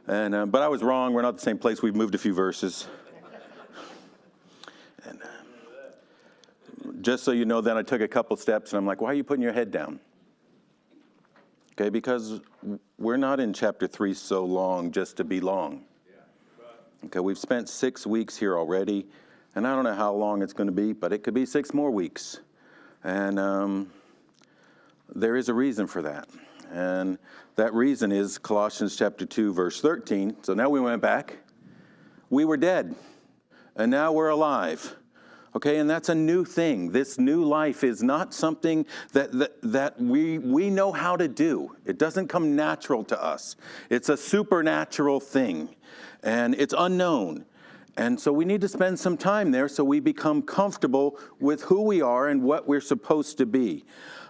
And but I was wrong. We're not the same place. We've moved a few verses. And just so you know, then I took a couple steps, and I'm like, why are you putting your head down? Okay, because we're not in chapter 3 so long just to be long. Okay, we've spent 6 weeks here already, and I don't know how long it's going to be, but it could be 6 more weeks. And there is a reason for that. And that reason is Colossians chapter 2, verse 13. So now we went back. We were dead, and now we're alive. Okay, and that's a new thing. This new life is not something that we know how to do. It doesn't come natural to us. It's a supernatural thing, and it's unknown. And so we need to spend some time there so we become comfortable with who we are and what we're supposed to be.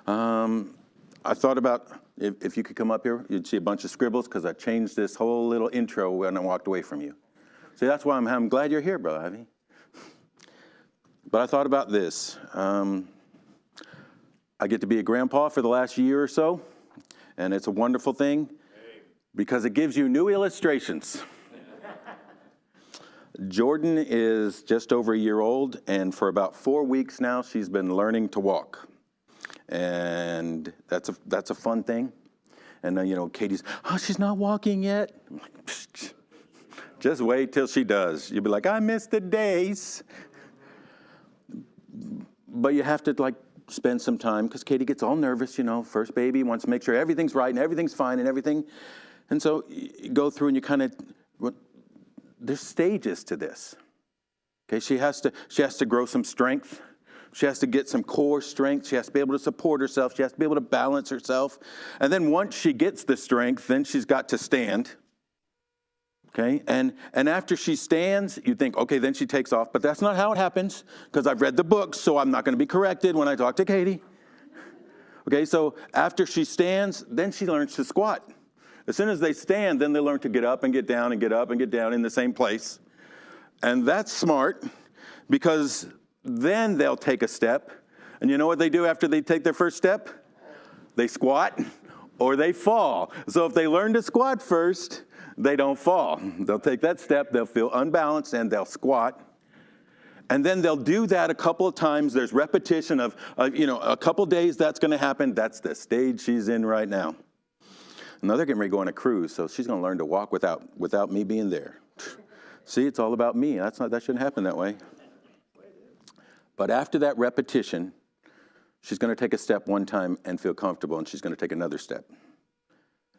I thought about, if you could come up here, you'd see a bunch of scribbles because I changed this whole little intro when I walked away from you. See, that's why I'm glad you're here, Brother Ivy. But I thought about this. I get to be a grandpa for the last year or so, and it's a wonderful thing because it gives you new illustrations. Jordan is just over a year old, and for about 4 weeks now, she's been learning to walk. And that's a fun thing. And then, Katie's, she's not walking yet. I'm like, psh, just wait till she does. You'll be like, I miss the days. But you have to spend some time because Katie gets all nervous, first baby, wants to make sure everything's right and everything's fine and everything. And so you go through and you kind of, there's stages to this. Okay, she has to grow some strength. She has to get some core strength. She has to be able to support herself. She has to be able to balance herself. And then once she gets the strength, then she's got to stand. Okay, and after she stands, you think, okay, then she takes off. But that's not how it happens because I've read the books, so I'm not going to be corrected when I talk to Katie. Okay, so after she stands, then she learns to squat. As soon as they stand, then they learn to get up and get down and get up and get down in the same place. And that's smart because then they'll take a step. And you know what they do after they take their first step? They squat or they fall. So if they learn to squat first, they don't fall. They'll take that step, they'll feel unbalanced, and they'll squat. And then they'll do that a couple of times. There's repetition of a couple days that's going to happen. That's the stage she's in right now. And now they're getting ready to go on a cruise, so she's going to learn to walk without me being there. See, it's all about me. That shouldn't happen that way. But after that repetition, she's going to take a step one time and feel comfortable, and she's going to take another step.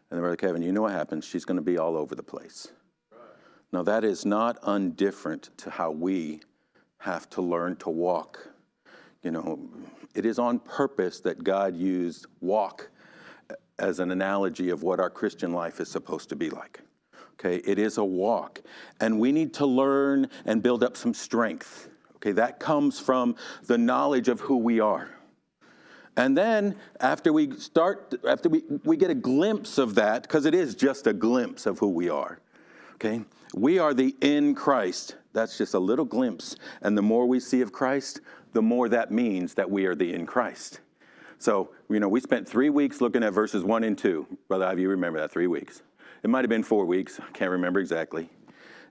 And then Brother Kevin, you know what happens? She's going to be all over the place. Right. Now, that is not undifferent to how we have to learn to walk. It is on purpose that God used walk as an analogy of what our Christian life is supposed to be like. Okay, it is a walk. And we need to learn and build up some strength. Okay, that comes from the knowledge of who we are. And then after we get a glimpse of that, because it is just a glimpse of who we are, okay? We are the in Christ. That's just a little glimpse. And the more we see of Christ, the more that means that we are the in Christ. So, we spent 3 weeks looking at verses 1 and 2. Brother Ivy, you remember that, 3 weeks. It might have been 4 weeks. I can't remember exactly.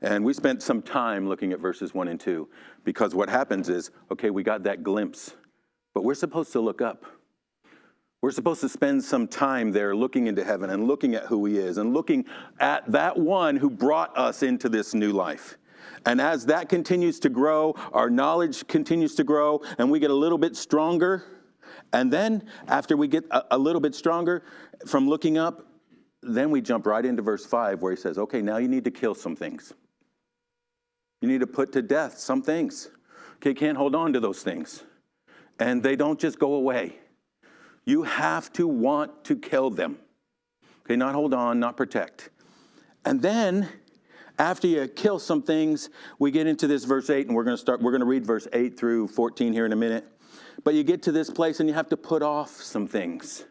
And we spent some time looking at verses 1 and 2 because what happens is, okay, we got that glimpse, but we're supposed to look up. We're supposed to spend some time there looking into heaven and looking at who he is and looking at that one who brought us into this new life. And as that continues to grow, our knowledge continues to grow, and we get a little bit stronger. And then after we get a little bit stronger from looking up, then we jump right into verse 5 where he says, okay, now you need to kill some things. You need to put to death some things. Okay, can't hold on to those things. And they don't just go away. You have to want to kill them. Okay, not hold on, not protect. And then, after you kill some things, we get into this verse 8, and we're going to read verse 8 through 14 here in a minute. But you get to this place, and you have to put off some things.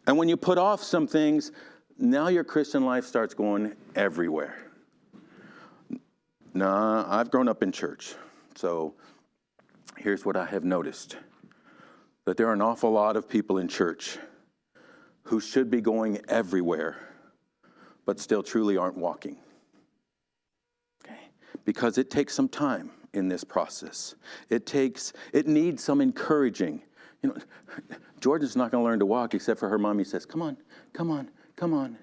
And when you put off some things, now your Christian life starts going everywhere. Now, I've grown up in church, so here's what I have noticed. That there are an awful lot of people in church who should be going everywhere, but still truly aren't walking. Okay? Because it takes some time in this process. It needs some encouraging. You know, Jordan's not going to learn to walk except for her mommy says, come on, come on, come on.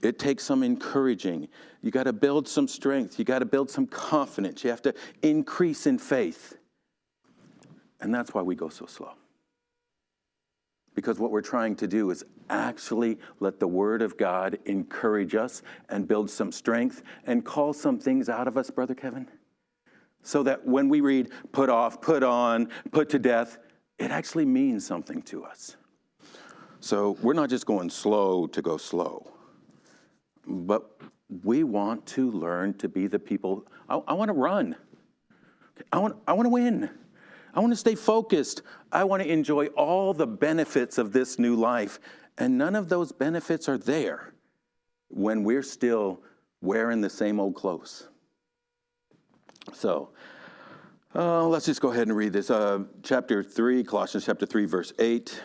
It takes some encouraging. You got to build some strength. You got to build some confidence. You have to increase in faith. And that's why we go so slow. Because what we're trying to do is actually let the Word of God encourage us and build some strength and call some things out of us, Brother Kevin, so that when we read put off, put on, put to death, it actually means something to us. So we're not just going slow to go slow, but we want to learn to be the people. I want to run. I want to win. I want to stay focused. I want to enjoy all the benefits of this new life. And none of those benefits are there when we're still wearing the same old clothes. So let's just go ahead and read this. Chapter 3, Colossians chapter 3, verse 8.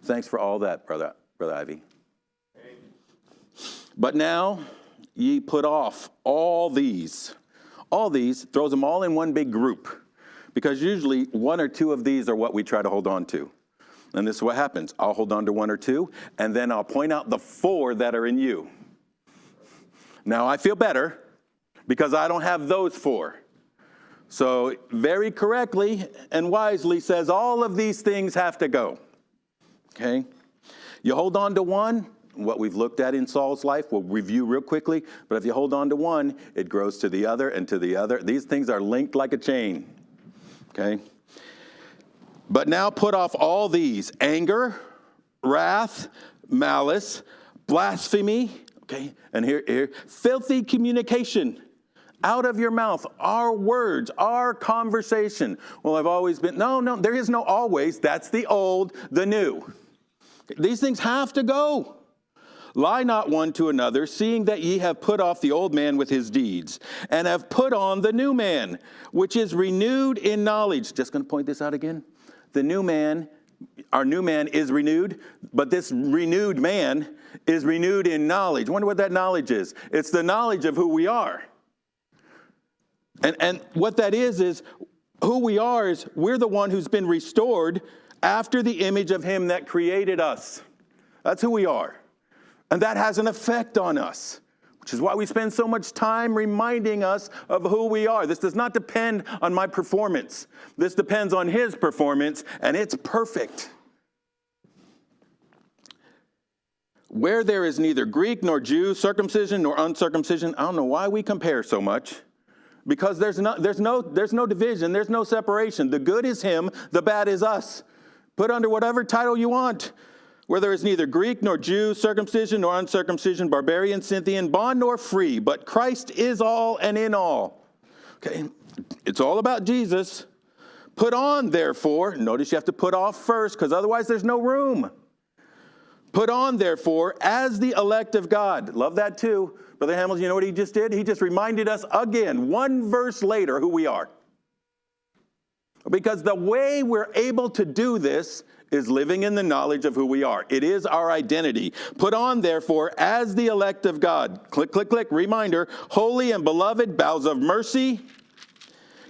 Thanks for all that, Brother Ivy. But now ye put off all these, throws them all in one big group. Because usually one or two of these are what we try to hold on to. And this is what happens. I'll hold on to one or two, and then I'll point out the 4 that are in you. Now I feel better because I don't have those 4. So very correctly and wisely says all of these things have to go. Okay? You hold on to one, what we've looked at in Saul's life, we'll review real quickly, but if you hold on to one, it grows to the other and to the other. These things are linked like a chain. Okay? But now put off all these: anger, wrath, malice, blasphemy, okay? And here, filthy communication out of your mouth, our words, our conversation. Well, I've always been, no, there is no always. That's the old, the new. These things have to go. Lie not one to another, seeing that ye have put off the old man with his deeds, and have put on the new man, which is renewed in knowledge. Just going to point this out again. The new man, our new man is renewed, but this renewed man is renewed in knowledge. I wonder what that knowledge is. It's the knowledge of who we are. And what that is who we are is we're the one who's been restored after the image of him that created us. That's who we are. And that has an effect on us, which is why we spend so much time reminding us of who we are. This does not depend on my performance. This depends on his performance, and it's perfect. Where there is neither Greek nor Jew, circumcision nor uncircumcision. I don't know why we compare so much. Because there's no division, there's no separation. The good is him, the bad is us. Put under whatever title you want. Where there is neither Greek nor Jew, circumcision nor uncircumcision, barbarian, Scythian, bond nor free, but Christ is all and in all. Okay, it's all about Jesus. Put on, therefore, notice you have to put off first, because otherwise there's no room. Put on, therefore, as the elect of God. Love that too. Brother Hamilton, you know what he just did? He just reminded us again, one verse later, who we are. Because the way we're able to do this is living in the knowledge of who we are. It is our identity. Put on, therefore, as the elect of God. Click, click, click. Reminder. Holy and beloved, bowels of mercy,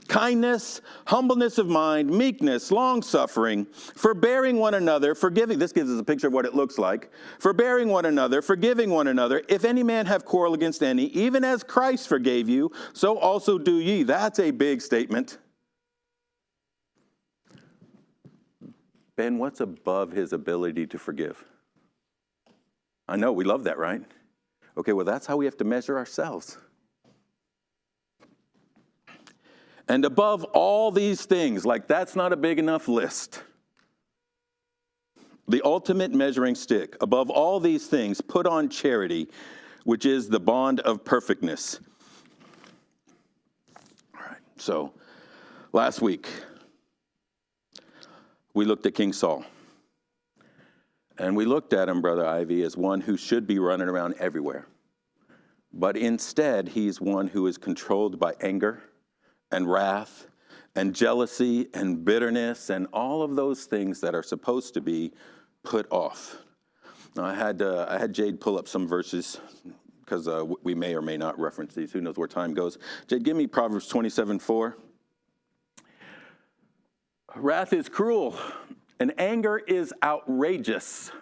kindness, humbleness of mind, meekness, long-suffering, forbearing one another, forgiving. This gives us a picture of what it looks like. Forbearing one another, forgiving one another. If any man have quarrel against any, even as Christ forgave you, so also do ye. That's a big statement. Ben, what's above his ability to forgive? I know, we love that, right? Okay, well, that's how we have to measure ourselves. And above all these things, like that's not a big enough list. The ultimate measuring stick. Above all these things, put on charity, which is the bond of perfectness. All right, so last week, we looked at King Saul. And we looked at him, Brother Ivy, as one who should be running around everywhere. But instead, he's one who is controlled by anger and wrath and jealousy and bitterness and all of those things that are supposed to be put off. Now, I had Jade pull up some verses because we may or may not reference these. Who knows where time goes? Jade, give me Proverbs 27:4. Wrath is cruel, and anger is outrageous.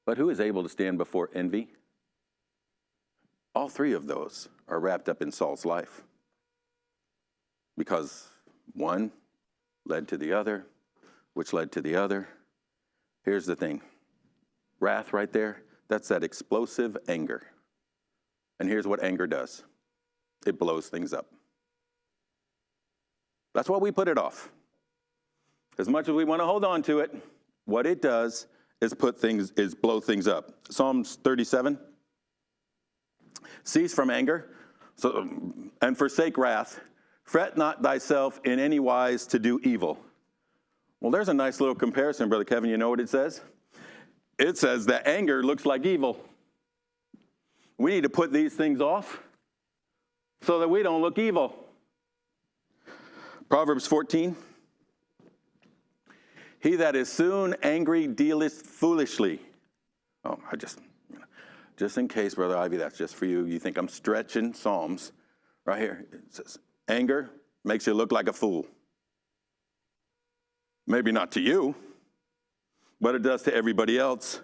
But who is able to stand before envy? All three of those are wrapped up in Saul's life because one led to the other, which led to the other. Here's the thing. Wrath right there, that's that explosive anger. And here's what anger does. It blows things up. That's why we put it off. As much as we want to hold on to it, what it does is blow things up. Psalms 37. Cease from anger, and forsake wrath. Fret not thyself in any wise to do evil. Well, there's a nice little comparison, Brother Kevin. You know what it says? It says that anger looks like evil. We need to put these things off so that we don't look evil. Proverbs 14. He that is soon angry dealeth foolishly. Oh, just in case, Brother Ivy, that's just for you. You think I'm stretching Psalms. Right here, it says, anger makes you look like a fool. Maybe not to you, but it does to everybody else,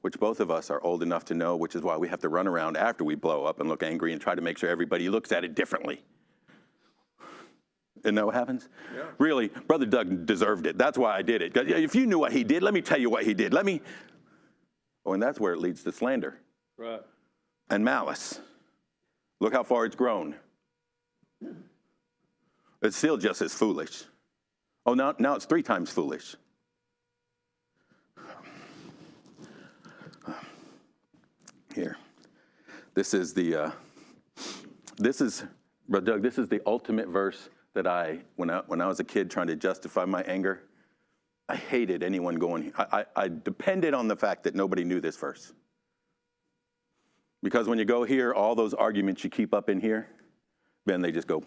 which both of us are old enough to know, which is why we have to run around after we blow up and look angry and try to make sure everybody looks at it differently. Isn't that what happens? Yeah. Really, Brother Doug deserved it. That's why I did it. If you knew what he did, let me tell you what he did. Oh, and that's where it leads to slander. Right. And malice. Look how far it's grown. It's still just as foolish. Oh, now it's 3 times foolish. Here. Brother Doug, this is the ultimate verse that when I was a kid trying to justify my anger, I hated anyone going. I depended on the fact that nobody knew this verse. Because when you go here, all those arguments you keep up in here, then they just go.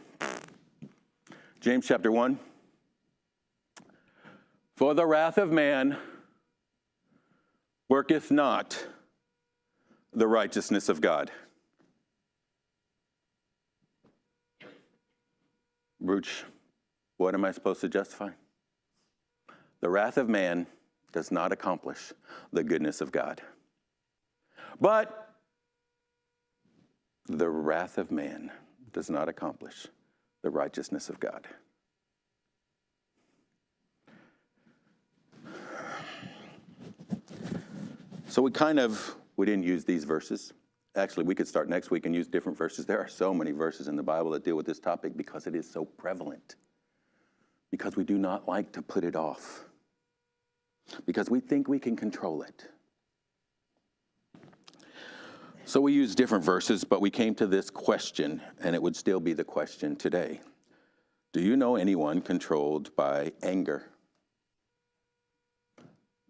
James chapter 1. For the wrath of man worketh not the righteousness of God. Bruch, what am I supposed to justify? The wrath of man does not accomplish the goodness of God. But the wrath of man does not accomplish the righteousness of God. So we didn't use these verses. Actually, we could start next week and use different verses. There are so many verses in the Bible that deal with this topic because it is so prevalent. Because we do not like to put it off. Because we think we can control it. So we use different verses, but we came to this question, and it would still be the question today. Do you know anyone controlled by anger?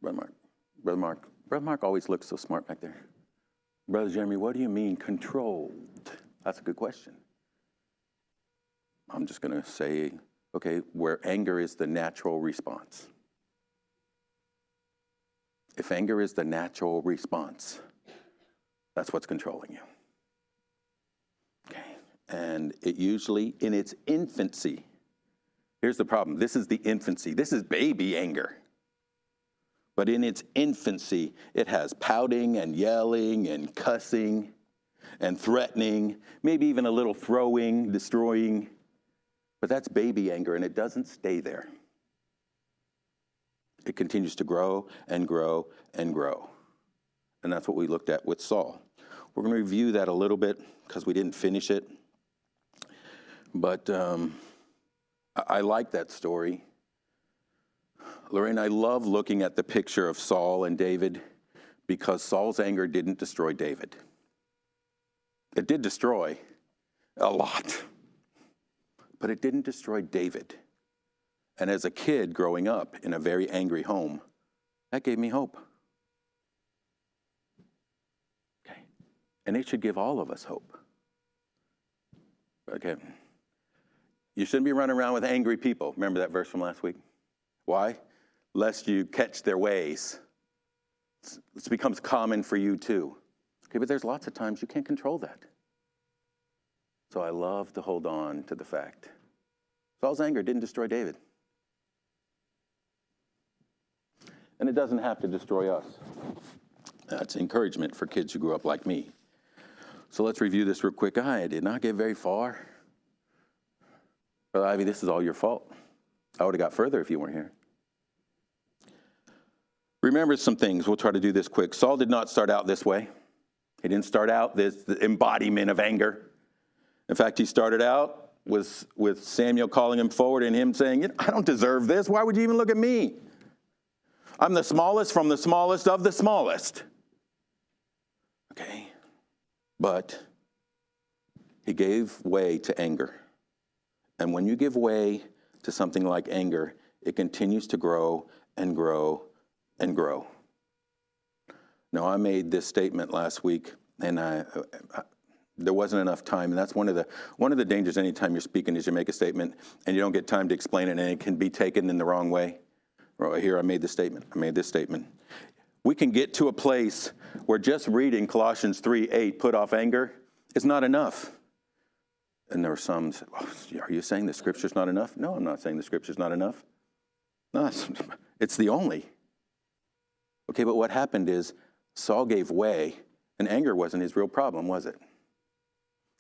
Brother Mark always looks so smart back there. Brother Jeremy, what do you mean controlled? That's a good question. I'm just going to say, okay, where anger is the natural response. If anger is the natural response, that's what's controlling you. Okay. And it usually, in its infancy, here's the problem. This is the infancy. This is baby anger. But in its infancy, it has pouting and yelling and cussing and threatening, maybe even a little throwing, destroying. But that's baby anger, and it doesn't stay there. It continues to grow and grow and grow. And that's what we looked at with Saul. We're going to review that a little bit because we didn't finish it. But I like that story. Lorraine, I love looking at the picture of Saul and David because Saul's anger didn't destroy David. It did destroy a lot, but it didn't destroy David. And as a kid growing up in a very angry home, that gave me hope. Okay. And it should give all of us hope. Okay. You shouldn't be running around with angry people. Remember that verse from last week? Why? lest you catch their ways. This becomes common for you too. Okay, but there's lots of times you can't control that. So I love to hold on to the fact Saul's anger didn't destroy David. And it doesn't have to destroy us. That's encouragement for kids who grew up like me. So let's review this real quick. I did not get very far. Brother Ivy, this is all your fault. I would have got further if you weren't here. Remember some things. We'll try to do this quick. Saul did not start out this way. He didn't start out this embodiment of anger. In fact, he started out with Samuel calling him forward and him saying, I don't deserve this. Why would you even look at me? I'm the smallest from the smallest of the smallest. Okay. But he gave way to anger. And when you give way to something like anger, it continues to grow and grow and grow. Now, I made this statement last week, and there wasn't enough time. And that's one of the dangers anytime you're speaking is you make a statement and you don't get time to explain it, and it can be taken in the wrong way. Right here, I made this statement. We can get to a place where just reading Colossians 3:8, put off anger, is not enough. And there were some said, are you saying the scripture's not enough? No, I'm not saying the scripture's not enough. No, it's the only. Okay, but what happened is Saul gave way, and anger wasn't his real problem, was it?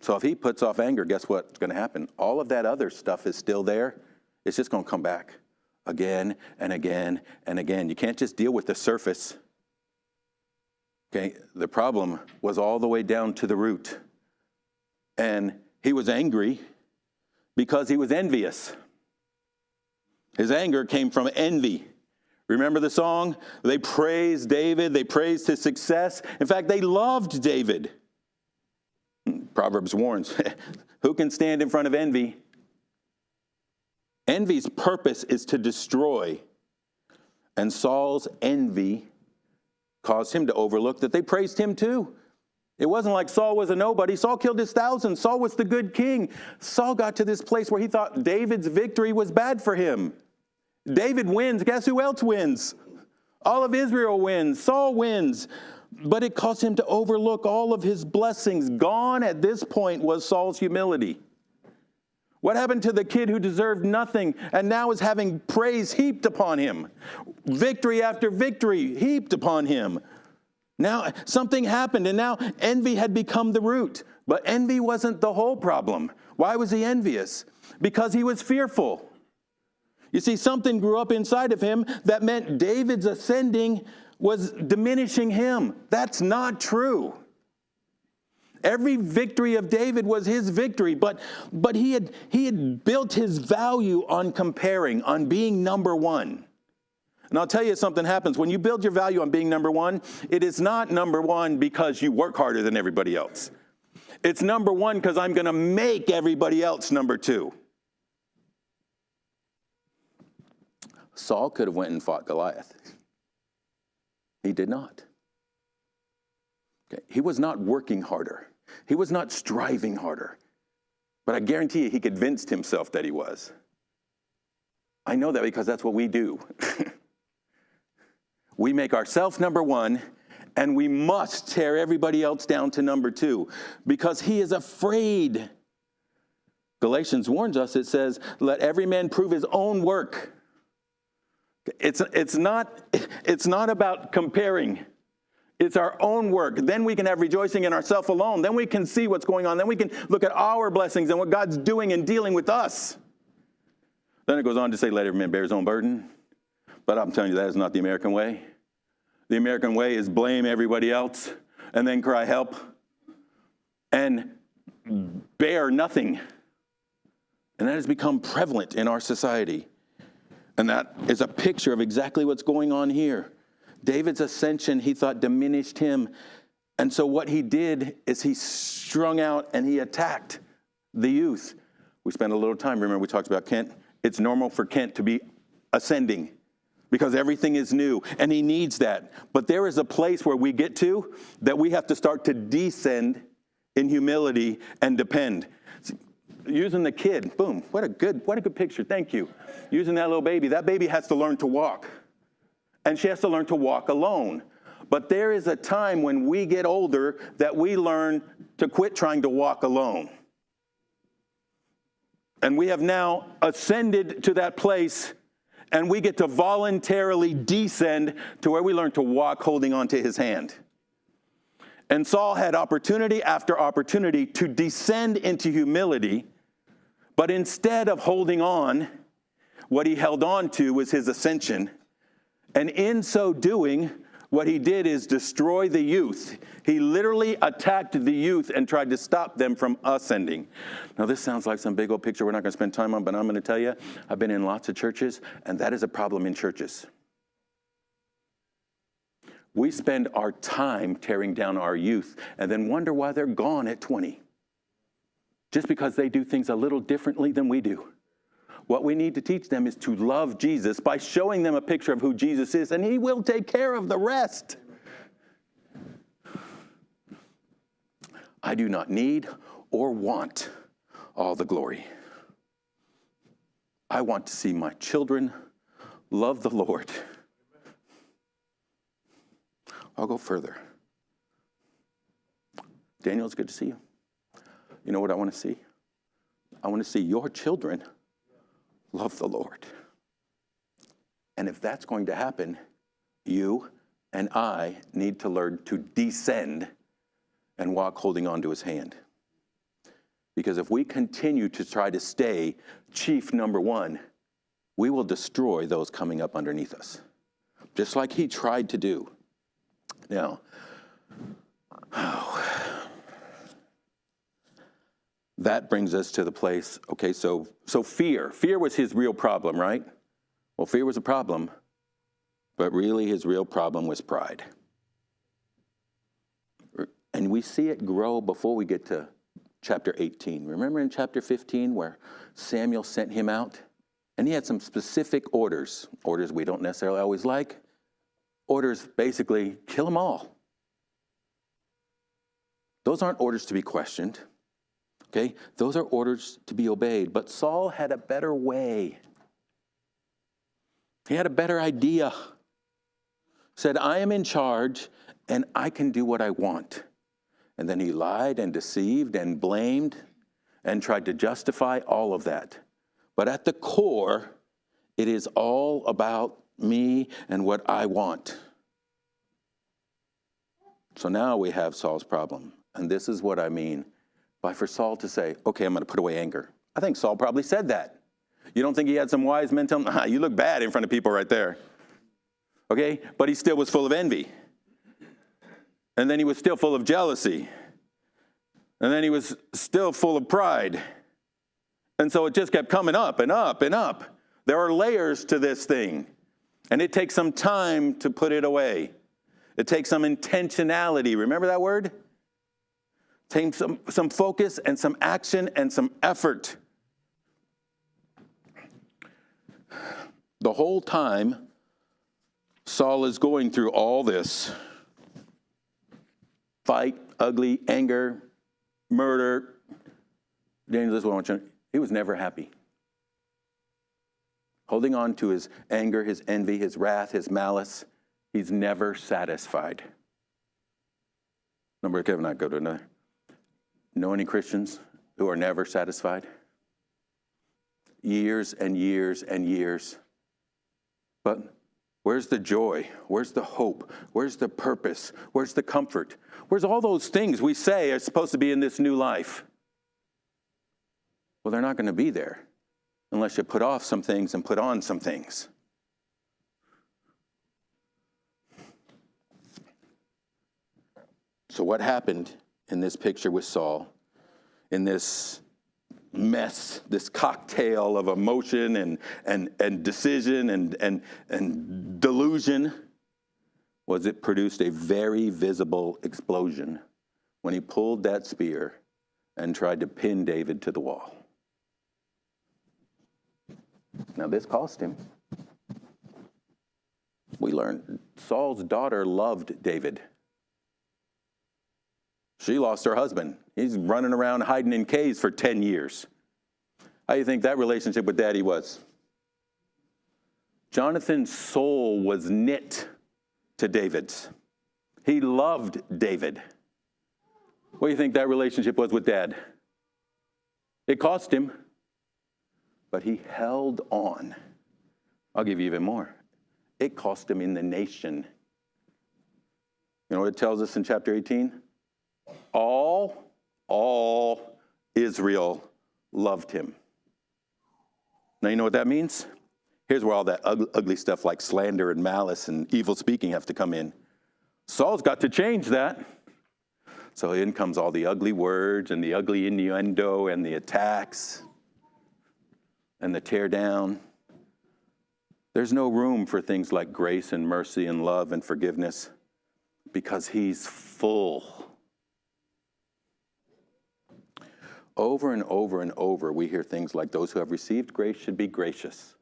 So if he puts off anger, guess what's going to happen? All of that other stuff is still there. It's just going to come back again and again and again. You can't just deal with the surface. Okay, the problem was all the way down to the root. And he was angry because he was envious. His anger came from envy. Remember the song? They praised David. They praised his success. In fact, they loved David. Proverbs warns, who can stand in front of envy? Envy's purpose is to destroy. And Saul's envy caused him to overlook that they praised him too. It wasn't like Saul was a nobody. Saul killed his thousands. Saul was the good king. Saul got to this place where he thought David's victory was bad for him. David wins. Guess who else wins? All of Israel wins. Saul wins. But it caused him to overlook all of his blessings. Gone at this point was Saul's humility. What happened to the kid who deserved nothing and now is having praise heaped upon him? Victory after victory heaped upon him. Now something happened, and now envy had become the root. But envy wasn't the whole problem. Why was he envious? Because he was fearful. You see, something grew up inside of him that meant David's ascending was diminishing him. That's not true. Every victory of David was his victory, but he had built his value on comparing, on being number one. And I'll tell you, something happens. When you build your value on being number one, it is not number one because you work harder than everybody else. It's number one because I'm going to make everybody else number two. Saul could have went and fought Goliath. He did not. Okay. He was not working harder. He was not striving harder. But I guarantee you he convinced himself that he was. I know that because that's what we do. We make ourselves number one, and we must tear everybody else down to number two because he is afraid. Galatians warns us, it says, let every man prove his own work. It's not about comparing. It's our own work. Then we can have rejoicing in ourselves alone. Then we can see what's going on. Then we can look at our blessings and what God's doing and dealing with us. Then it goes on to say, let every man bear his own burden. But I'm telling you, that is not the American way. The American way is blame everybody else and then cry help and bear nothing. And that has become prevalent in our society. And that is a picture of exactly what's going on here. David's ascension, he thought, diminished him. And so what he did is he strung out and he attacked the youth. We spent a little time, remember we talked about Kent? It's normal for Kent to be ascending because everything is new, and he needs that. But there is a place where we get to that we have to start to descend in humility and depend. Using the kid, boom, what a good picture, thank you. Using that little baby, that baby has to learn to walk. and she has to learn to walk alone. But there is a time when we get older that we learn to quit trying to walk alone. And we have now ascended to that place, and we get to voluntarily descend to where we learn to walk holding on to his hand. And Saul had opportunity after opportunity to descend into humility, but instead of holding on, what he held on to was his ascension. And in so doing, what he did is destroy the youth. He literally attacked the youth and tried to stop them from ascending. Now, this sounds like some big old picture we're not going to spend time on, but I'm going to tell you, I've been in lots of churches, and that is a problem in churches. We spend our time tearing down our youth and then wonder why they're gone at 20. Just because they do things a little differently than we do. What we need to teach them is to love Jesus by showing them a picture of who Jesus is, and he will take care of the rest. I do not need or want all the glory. I want to see my children love the Lord. I'll go further. Daniel, it's good to see you. You know what I want to see? I want to see your children love the Lord. And if that's going to happen, you and I need to learn to descend and walk holding on to his hand. Because if we continue to try to stay chief number one, we will destroy those coming up underneath us, just like he tried to do. Now, that brings us to the place, okay, so fear. Fear was his real problem, right? Well, fear was a problem, but really his real problem was pride. And we see it grow before we get to chapter 18. Remember in chapter 15 where Samuel sent him out? And he had some specific orders we don't necessarily always like. Orders basically, kill them all. Those aren't orders to be questioned. Okay, those are orders to be obeyed. But Saul had a better way. He had a better idea. Said, I am in charge and I can do what I want. And then he lied and deceived and blamed and tried to justify all of that. But at the core, it is all about me and what I want. So now we have Saul's problem. And this is what I mean by for Saul to say, okay, I'm going to put away anger. I think Saul probably said that. You don't think he had some wise men tell him, you look bad in front of people right there. Okay, but he still was full of envy. And then he was still full of jealousy. And then he was still full of pride. And so it just kept coming up and up and up. There are layers to this thing. And it takes some time to put it away. It takes some intentionality. Remember that word? Take some focus and some action and some effort. The whole time, Saul is going through all this. Fight, ugly, anger, murder. Daniel, this is what I want you to know. He was never happy. Holding on to his anger, his envy, his wrath, his malice. He's never satisfied. Number, Kevin, I go to another. Know any Christians who are never satisfied? Years and years and years. But where's the joy? Where's the hope? Where's the purpose? Where's the comfort? Where's all those things we say are supposed to be in this new life? Well, they're not going to be there unless you put off some things and put on some things. So what happened in this picture with Saul, in this mess, this cocktail of emotion and decision and delusion, was it produced a very visible explosion when he pulled that spear and tried to pin David to the wall. Now this cost him. We learned Saul's daughter loved David. She lost her husband. He's running around hiding in caves for 10 years. How do you think that relationship with daddy was? Jonathan's soul was knit to David's. He loved David. What do you think that relationship was with Dad? It cost him, but he held on. I'll give you even more. It cost him in the nation. You know what it tells us in chapter 18? All Israel loved him. Now, you know what that means? Here's where all that ugly stuff like slander and malice and evil speaking have to come in. Saul's got to change that. So in comes all the ugly words and the ugly innuendo and the attacks and the tear down. There's no room for things like grace and mercy and love and forgiveness because he's full. Over and over and over, we hear things like those who have received grace should be gracious.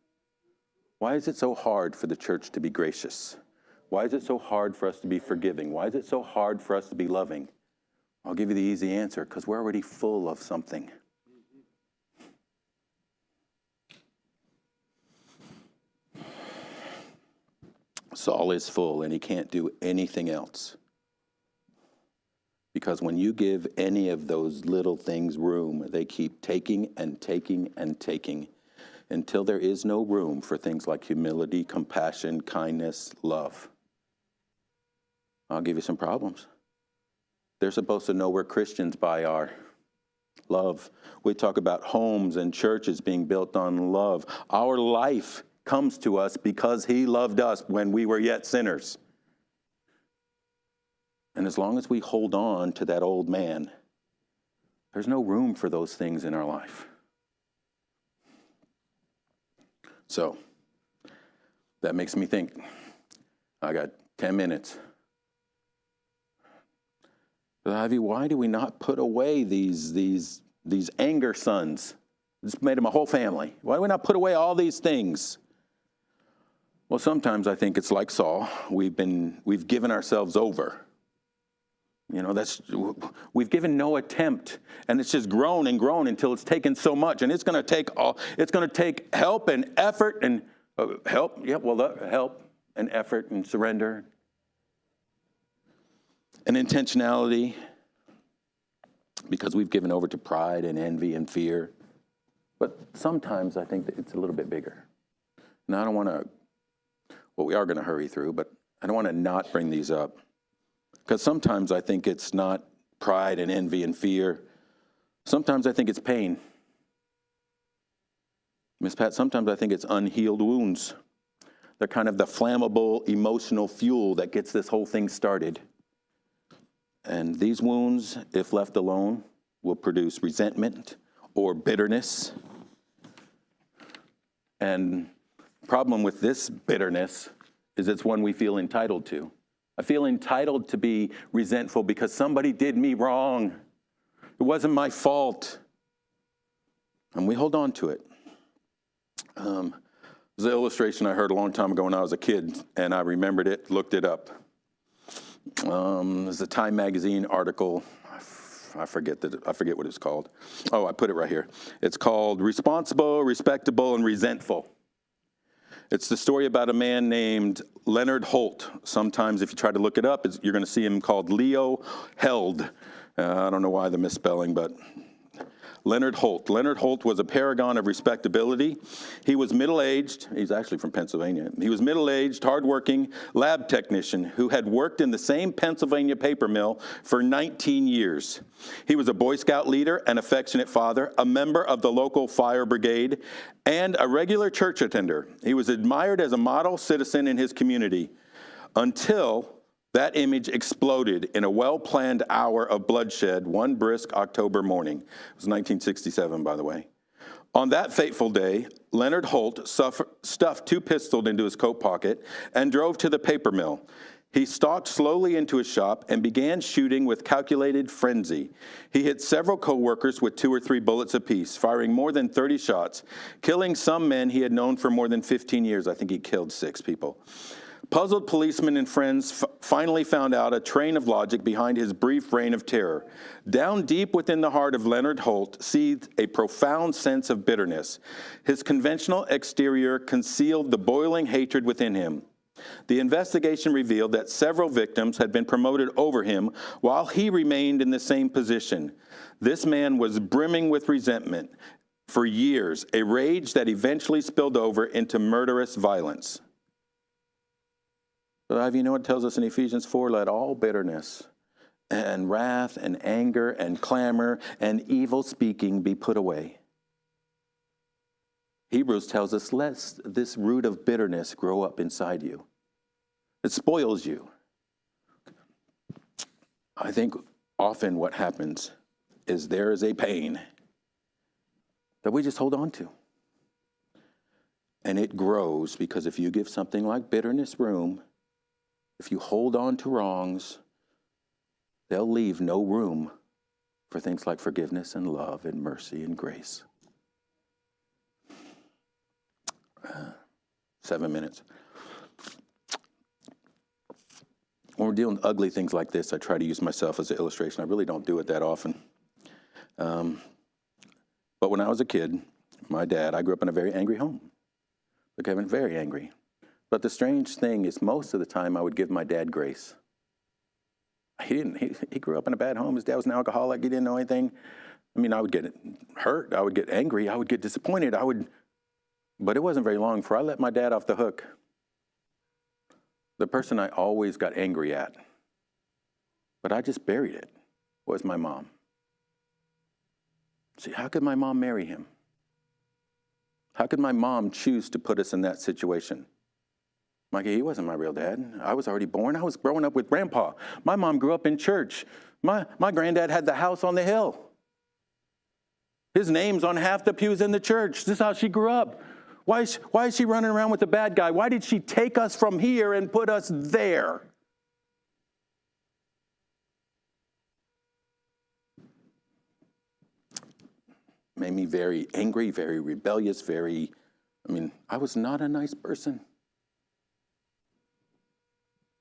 Why is it so hard for the church to be gracious? Why is it so hard for us to be forgiving? Why is it so hard for us to be loving? I'll give you the easy answer, because we're already full of something. Saul is full, and he can't do anything else. Because when you give any of those little things room, they keep taking and taking and taking until there is no room for things like humility, compassion, kindness, love. I'll give you some problems. They're supposed to know we're Christians by our love. We talk about homes and churches being built on love. Our life comes to us because he loved us when we were yet sinners. And as long as we hold on to that old man, there's no room for those things in our life. So, that makes me think, I got 10 minutes. But Ivy, why do we not put away these anger sons? Just made them a whole family. Why do we not put away all these things? Well, sometimes I think it's like Saul. We've given ourselves over. You know, we've given no attempt, and it's just grown and grown until it's taken so much, and it's going to take help and effort and help and effort and surrender and intentionality, because we've given over to pride and envy and fear. But sometimes I think that it's a little bit bigger. Now, I don't want to. Well, we are going to hurry through, but I don't want to not bring these up. Because sometimes I think it's not pride and envy and fear. Sometimes I think it's pain. Miss Pat, sometimes I think it's unhealed wounds. They're kind of the flammable emotional fuel that gets this whole thing started. And these wounds, if left alone, will produce resentment or bitterness. And the problem with this bitterness is it's one we feel entitled to. I feel entitled to be resentful because somebody did me wrong. It wasn't my fault. And we hold on to it. There's an illustration I heard a long time ago when I was a kid, and I remembered it, looked it up. There's a Time magazine article. I forget what it's called. Oh, I put it right here. It's called Responsible, Respectable, and Resentful. It's the story about a man named Leonard Holt. Sometimes if you try to look it up, you're going to see him called Leo Held. I don't know why the misspelling, but Leonard Holt. Leonard Holt was a paragon of respectability. He was middle-aged. He's actually from Pennsylvania. He was middle-aged, hardworking lab technician who had worked in the same Pennsylvania paper mill for 19 years. He was a Boy Scout leader, an affectionate father, a member of the local fire brigade, and a regular church attender. He was admired as a model citizen in his community until that image exploded in a well-planned hour of bloodshed one brisk October morning. It was 1967, by the way. On that fateful day, Leonard Holt stuffed 2 pistols into his coat pocket and drove to the paper mill. He stalked slowly into his shop and began shooting with calculated frenzy. He hit several co-workers with 2 or 3 bullets apiece, firing more than 30 shots, killing some men he had known for more than 15 years. I think he killed 6 people. Puzzled policemen and friends finally found out a train of logic behind his brief reign of terror. Down deep within the heart of Leonard Holt seethed a profound sense of bitterness. His conventional exterior concealed the boiling hatred within him. The investigation revealed that several victims had been promoted over him while he remained in the same position. This man was brimming with resentment for years, a rage that eventually spilled over into murderous violence. But you know what it tells us in Ephesians 4? Let all bitterness and wrath and anger and clamor and evil speaking be put away. Hebrews tells us, lest this root of bitterness grow up inside you. It spoils you. I think often what happens is there is a pain that we just hold on to. And it grows because if you give something like bitterness room, if you hold on to wrongs, they'll leave no room for things like forgiveness and love and mercy and grace. 7 minutes. When we're dealing with ugly things like this, I try to use myself as an illustration. I really don't do it that often. But when I was a kid, I grew up in a very angry home. Look, Kevin, very angry. But the strange thing is most of the time I would give my dad grace. He grew up in a bad home. His dad was an alcoholic. He didn't know anything. I mean, I would get hurt. I would get angry. I would get disappointed. But it wasn't very long before I let my dad off the hook. The person I always got angry at, but I just buried it, was my mom. See, how could my mom marry him? How could my mom choose to put us in that situation? Mikey, he wasn't my real dad. I was already born. I was growing up with Grandpa. My mom grew up in church. My granddad had the house on the hill. His name's on half the pews in the church. This is how she grew up. Why is she running around with the bad guy? Why did she take us from here and put us there? Made me very angry, very rebellious, I was not a nice person.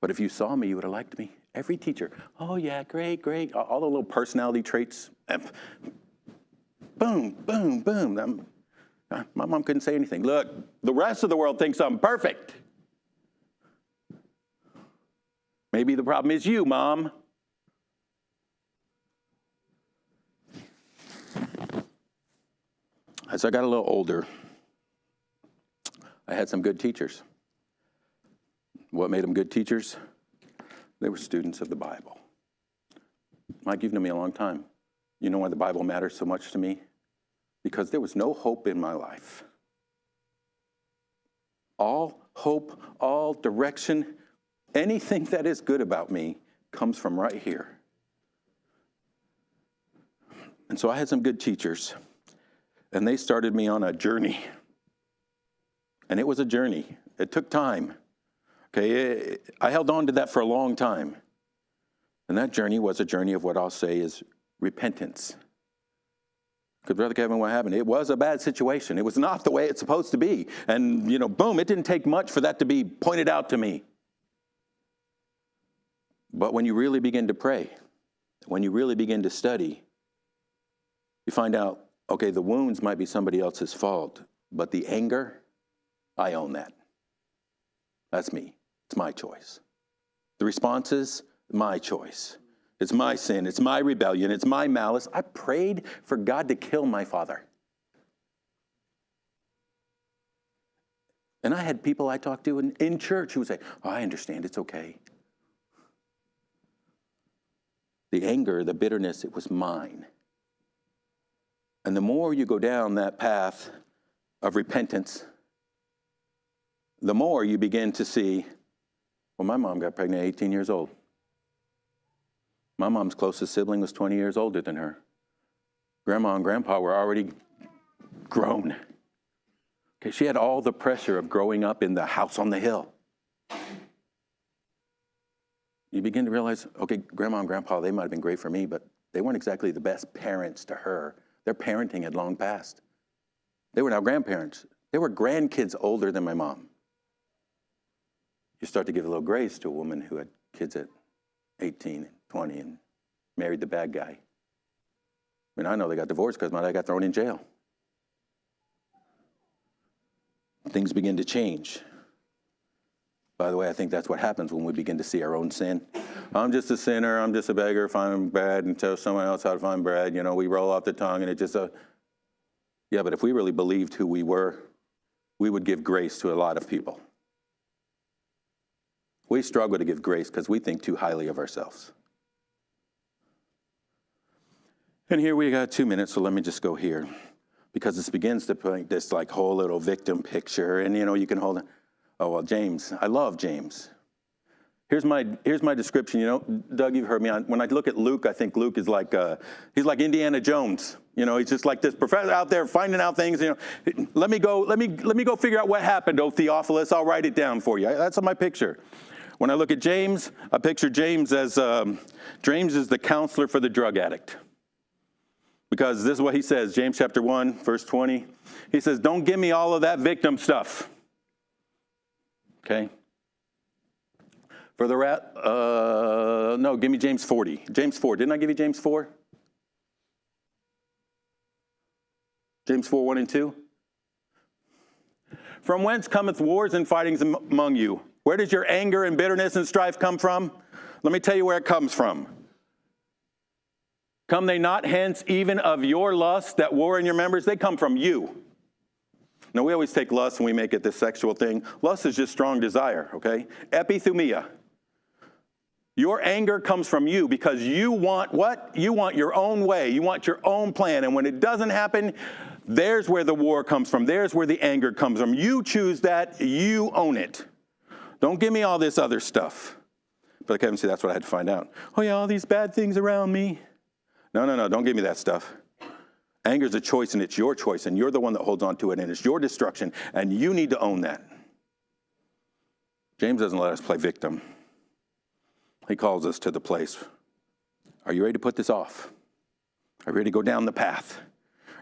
But if you saw me, you would have liked me. Every teacher, oh yeah, great, great. All the little personality traits. Boom, boom, boom. My mom couldn't say anything. Look, the rest of the world thinks I'm perfect. Maybe the problem is you, Mom. As I got a little older, I had some good teachers. What made them good teachers? They were students of the Bible. Mike, you've known me a long time. You know why the Bible matters so much to me? Because there was no hope in my life. All hope, all direction, anything that is good about me comes from right here. And so I had some good teachers, and they started me on a journey. And it was a journey. It took time. Okay, I held on to that for a long time. And that journey was a journey of what I'll say is repentance. Because, Brother Kevin, what happened? It was a bad situation. It was not the way it's supposed to be. And, boom, it didn't take much for that to be pointed out to me. But when you really begin to pray, when you really begin to study, you find out, okay, the wounds might be somebody else's fault, but the anger, I own that. That's me. It's my choice. The responses, my choice. It's my sin. It's my rebellion. It's my malice. I prayed for God to kill my father. And I had people I talked to in church who would say, oh, I understand. It's okay. The anger, the bitterness, it was mine. And the more you go down that path of repentance, the more you begin to see, well, my mom got pregnant at 18 years old. My mom's closest sibling was 20 years older than her. Grandma and Grandpa were already grown. Okay, she had all the pressure of growing up in the house on the hill. You begin to realize, okay, Grandma and Grandpa, they might have been great for me, but they weren't exactly the best parents to her. Their parenting had long passed. They were now grandparents. They were grandkids older than my mom. you start to give a little grace to a woman who had kids at 18 and 20 and married the bad guy. I mean, I know they got divorced because my dad got thrown in jail. Things begin to change. By the way, I think that's what happens when we begin to see our own sin. I'm just a sinner. I'm just a beggar. Find bread and tell someone else how to find bread. You know, we roll off the tongue and it just, yeah, but if we really believed who we were, we would give grace to a lot of people. We struggle to give grace because we think too highly of ourselves. And here we got 2 minutes, so let me just go here. Because this begins to paint this like whole little victim picture. And, you know, you can hold it. Oh, well, James. I love James. Here's my description. You know, Doug, you've heard me. When I look at Luke, I think Luke is like, he's like Indiana Jones. You know, he's just like this professor out there finding out things. You know, let me go figure out what happened, oh Theophilus. I'll write it down for you. That's my picture. When I look at James, I picture James as, James is the counselor for the drug addict. Because this is what he says, James chapter 1, verse 20. He says, don't give me all of that victim stuff. Okay? For the no, give me James 40. James 4. Didn't I give you James 4? James 4, 1 and 2. From whence cometh wars and fightings among you? Where does your anger and bitterness and strife come from? Let me tell you where it comes from. Come they not hence even of your lusts that war in your members? They come from you. Now, we always take lust and we make it this sexual thing. Lust is just strong desire, okay? Epithumia. Your anger comes from you because you want what? You want your own way. You want your own plan. And when it doesn't happen, there's where the war comes from. There's where the anger comes from. You choose that. You own it. Don't give me all this other stuff. But Kevin, see, that's what I had to find out. Oh, yeah, all these bad things around me. No, don't give me that stuff. Anger is a choice, and it's your choice, and you're the one that holds on to it, and it's your destruction, and you need to own that. James doesn't let us play victim. He calls us to the place. Are you ready to put this off? Are you ready to go down the path?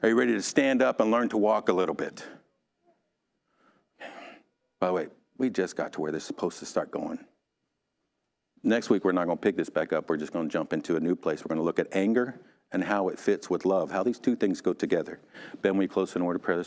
Are you ready to stand up and learn to walk a little bit? By the way, we just got to where this is supposed to start going. Next week, we're not going to pick this back up. We're just going to jump into a new place. We're going to look at anger and how it fits with love, how these two things go together. Ben, will you close in a word of prayer?